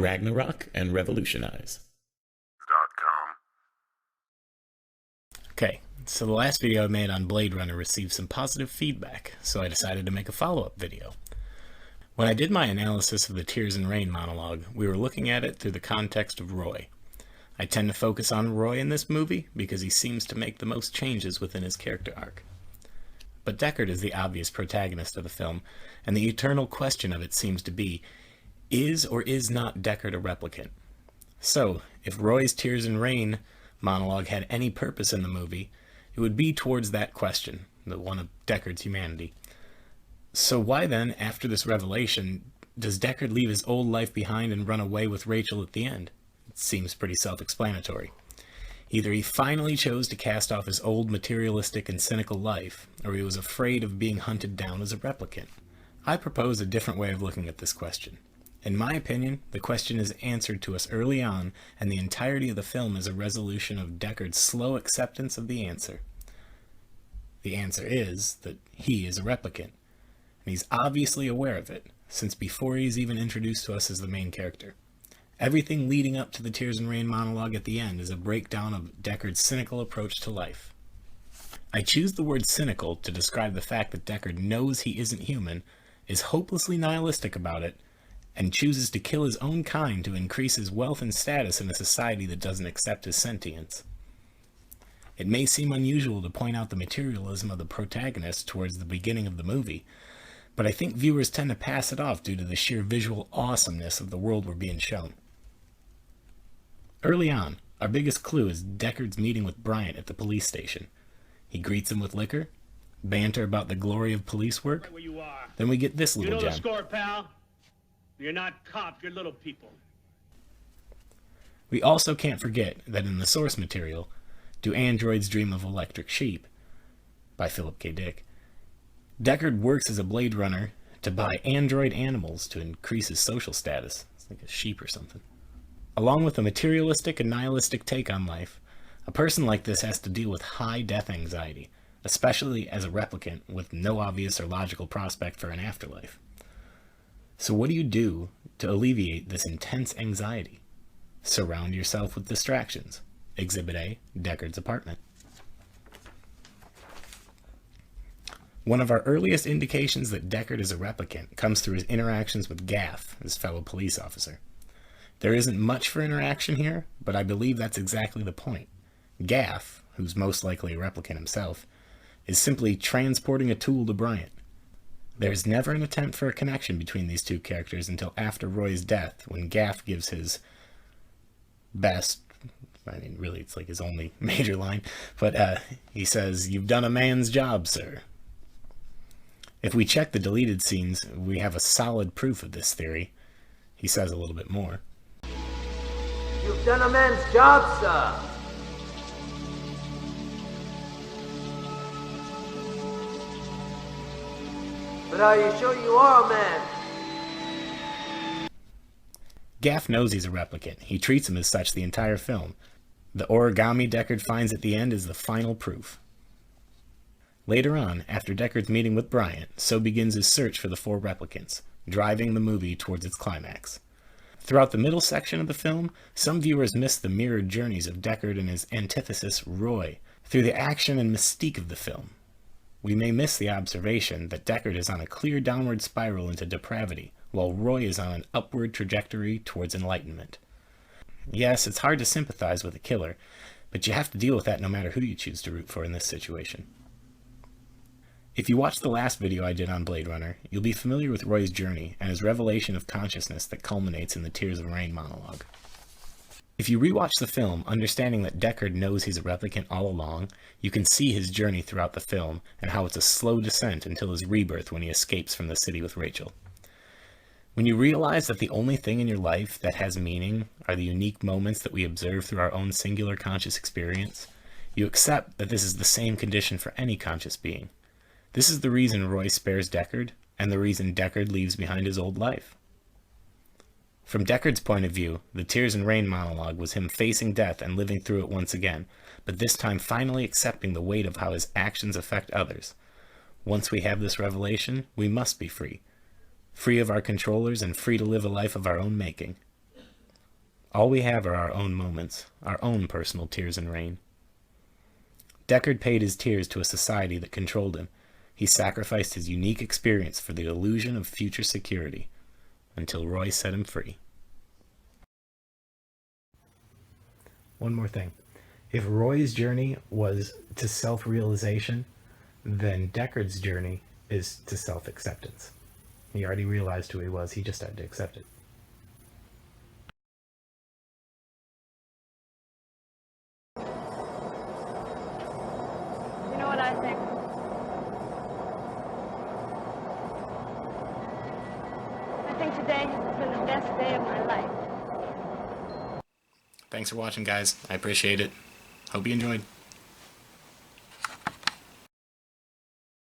Ragnarok and revolutionize. Okay, so the last video I made on Blade Runner received some positive feedback, so I decided to make a follow-up video. When I did my analysis of the Tears and Rain monologue, we were looking at it through the context of Roy. I tend to focus on Roy in this movie because he seems to make the most changes within his character arc. But Deckard is the obvious protagonist of the film, and the eternal question of it seems to be, is or is not Deckard a replicant? So, if Roy's Tears and Rain monologue had any purpose in the movie, it would be towards that question, the one of Deckard's humanity. So why then, after this revelation, does Deckard leave his old life behind and run away with Rachel at the end? It seems pretty self-explanatory. Either he finally chose to cast off his old materialistic and cynical life, or he was afraid of being hunted down as a replicant. I propose a different way of looking at this question. In my opinion, the question is answered to us early on, and the entirety of the film is a resolution of Deckard's slow acceptance of the answer. The answer is that he is a replicant, and he's obviously aware of it, since before he's even introduced to us as the main character. Everything leading up to the Tears and Rain monologue at the end is a breakdown of Deckard's cynical approach to life. I choose the word cynical to describe the fact that Deckard knows he isn't human, is hopelessly nihilistic about it, and chooses to kill his own kind to increase his wealth and status in a society that doesn't accept his sentience. It may seem unusual to point out the materialism of the protagonist towards the beginning of the movie, but I think viewers tend to pass it off due to the sheer visual awesomeness of the world we're being shown. Early on, our biggest clue is Deckard's meeting with Bryant at the police station. He greets him with liquor, banter about the glory of police work, then we get this little gem. You know the score, pal? You're not cops, you're little people. We also can't forget that in the source material, Do Androids Dream of Electric Sheep, by Philip K. Dick, Deckard works as a Blade Runner to buy android animals to increase his social status. It's like a sheep or something. Along with a materialistic and nihilistic take on life, a person like this has to deal with high death anxiety, especially as a replicant with no obvious or logical prospect for an afterlife. So what do you do to alleviate this intense anxiety? Surround yourself with distractions. Exhibit A, Deckard's apartment. One of our earliest indications that Deckard is a replicant comes through his interactions with Gaff, his fellow police officer. There isn't much for interaction here, but I believe that's exactly the point. Gaff, who's most likely a replicant himself, is simply transporting a tool to Bryant. There's never an attempt for a connection between these two characters until after Roy's death, when Gaff gives his best, I mean, really, it's like his only major line, but he says, "You've done a man's job, sir." If we check the deleted scenes, we have a solid proof of this theory. He says a little bit more. "You've done a man's job, sir." "But are you sure you are a man?" Gaff knows he's a replicant. He treats him as such the entire film. The origami Deckard finds at the end is the final proof. Later on, after Deckard's meeting with Bryant, so begins his search for the four replicants, driving the movie towards its climax. Throughout the middle section of the film, some viewers miss the mirrored journeys of Deckard and his antithesis, Roy, through the action and mystique of the film. We may miss the observation that Deckard is on a clear downward spiral into depravity, while Roy is on an upward trajectory towards enlightenment. Yes, it's hard to sympathize with a killer, but you have to deal with that no matter who you choose to root for in this situation. If you watched the last video I did on Blade Runner, you'll be familiar with Roy's journey and his revelation of consciousness that culminates in the Tears of Rain monologue. If you rewatch the film, understanding that Deckard knows he's a replicant all along, you can see his journey throughout the film and how it's a slow descent until his rebirth when he escapes from the city with Rachel. When you realize that the only thing in your life that has meaning are the unique moments that we observe through our own singular conscious experience, you accept that this is the same condition for any conscious being. This is the reason Roy spares Deckard, and the reason Deckard leaves behind his old life. From Deckard's point of view, the Tears and Rain monologue was him facing death and living through it once again, but this time finally accepting the weight of how his actions affect others. Once we have this revelation, we must be free. Free of our controllers and free to live a life of our own making. All we have are our own moments, our own personal tears and rain. Deckard paid his tears to a society that controlled him. He sacrificed his unique experience for the illusion of future security, until Roy set him free. One more thing. If Roy's journey was to self-realization, then Deckard's journey is to self-acceptance. He already realized who he was, he just had to accept it. You know what I think? I think today has been the best day of my life. Thanks for watching, guys. I appreciate it. Hope you enjoyed.